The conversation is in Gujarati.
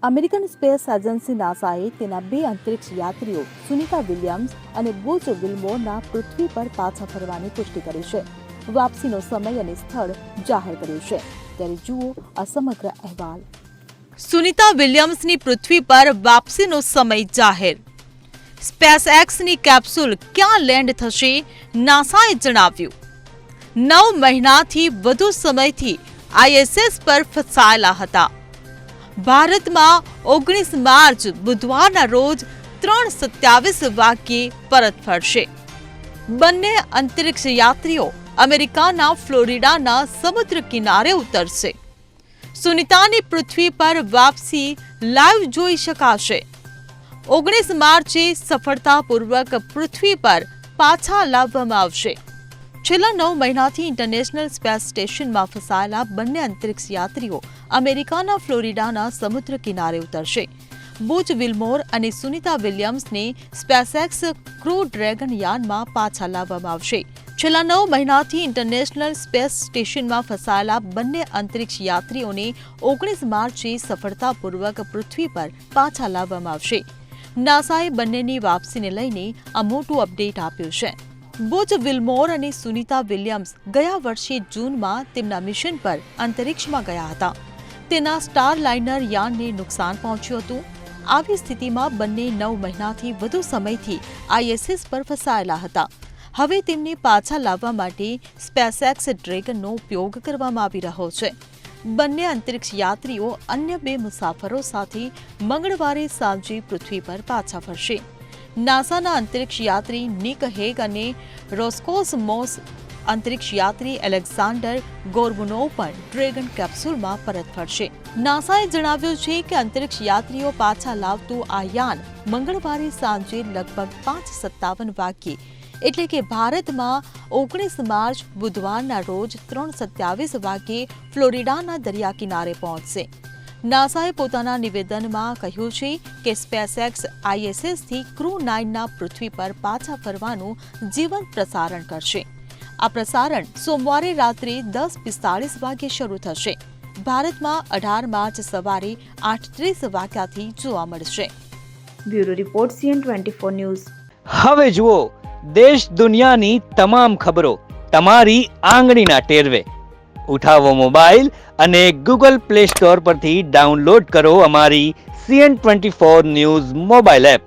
અમેરિકન સ્પેસ એજન્સી નાસાએ તેના 2 અંતરિક્ષ યાત્રીઓ સુનિતા વિલિયમ્સ અને બુચ વિલ્મોરના પૃથ્વી પર પાછા ફરવાની પુષ્ટિ કરી છે. વાપસીનો સમય અને સ્થળ જાહેર કર્યું છે. ત્યારે જુઓ આ સમગ્ર અહેવાલ. સુનિતા વિલિયમ્સની પૃથ્વી પર વાપસીનો સમય જાહેર. સ્પેસએક્સની કેપ્સ્યુલ ક્યાં લેન્ડ થશે, નાસાએ જણાવ્યું. 9 મહિનાથી વધુ સમયથી ISS પર ફસાયેલા હતા. ભારતમાં 19 માર્ચ બુધવારના રોજ 3:27 વાગ્યે પરત ફરશે. બંને અંતરિક્ષ યાત્રીઓ અમેરિકાના ફ્લોરિડાના સમુદ્ર કિનારે ઉતરશે. સુનિતાની પૃથ્વી પર વાપસી લાઈવ જોઈ શકાશે. 19 માર્ચે સફળતાપૂર્વક પૃથ્વી પર પાછા લાવવામાં આવશે. છેલ્લા 9 મહિનાથી ઇન્ટરનેશનલ સ્પેસ સ્ટેશનમાં ફસાયેલા બંને અંતરિક્ષ યાત્રીઓ અમેરિકાના ફ્લોરિડાના સમુદ્ર કિનારે ઉતરશે. બુચ વિલ્મોર અને સુનિતા વિલિયમ્સને સ્પેસએક્સ ક્રૂ ડ્રેગન યાનમાં પાછા લાવવામાં આવશે. છેલ્લા 9 મહિનાથી ઇન્ટરનેશનલ સ્પેસ સ્ટેશનમાં ફસાયેલા બંને અંતરિક્ષ યાત્રીઓને 19 માર્ચે સફળતાપૂર્વક પૃથ્વી પર પાછા લાવવામાં આવશે. નાસાએ બંનેની વાપસીને લઈને આ મોટું અપડેટ આપ્યું છે. બુચ વિલ્મોર અને સુનિતા વિલિયમ્સ ગયા વર્ષે જૂનમાં તેમના મિશન પર અંતરિક્ષમાં ગયા હતા. તેના સ્ટારલાઇનર યાનને નુકસાન પહોંચ્યું હતું. આવી સ્થિતિમાં બંને 9 મહિનાથી વધુ સમયથી ISS પર ફસાયેલા હતા. હવે તેમને પાછા લાવવા માટે સ્પેસએક્સ ડ્રેગનનો ઉપયોગ કરવામાં આવી રહ્યો છે. બંને અંતરિક્ષ યાત્રીઓ અન્ય 2 મુસાફરો સાથે મંગળવારે સાંજે પૃથ્વી પર પાછા ફરશે. નાસાના અંતરિક્ષ યાત્રી નિક હેગ અને રોસ્કોસમોસ અંતરિક્ષ યાત્રી એલેક્ઝાન્ડર ગોર્બુનોવ પણ ડ્રેગન કેપ્સ્યુલમાં પરત ફરશે. નાસાએ જણાવ્યું છે કે અંતરિક્ષ યાત્રીઓ પાછા લાવતું આ યાન મંગળવારે સાંજે લગભગ 5:57 વાગ્યે એટલે કે ભારતમાં 19 માર્ચ બુધવારના રોજ 3:27 વાગ્યે ફ્લોરિડાના દરિયા કિનારે પહોંચશે. નાસાએ પોતાના નિવેદનમાં કહ્યું છે કે સ્પેસએક્સ ISS થી ક્રૂ 9 ના પૃથ્વી પર પાછા ફરવાનું જીવંત પ્રસારણ કરશે. આ પ્રસારણ સોમવારે રાત્રે 10:45 વાગ્યે શરૂ થશે. ભારતમાં 18 માર્ચ સવારે 8:30 વાગ્યાથી જોવા મળશે. Bureau report CN24 news. હવે જુઓ દેશ દુનિયાની તમામ ખબરો તમારી આંગળીના ટેરવે. ઉઠાવો મોબાઈલ અને Google Play Store પરથી ડાઉનલોડ કરો અમારી CN24 ન્યૂઝ મોબાઈલ એપ.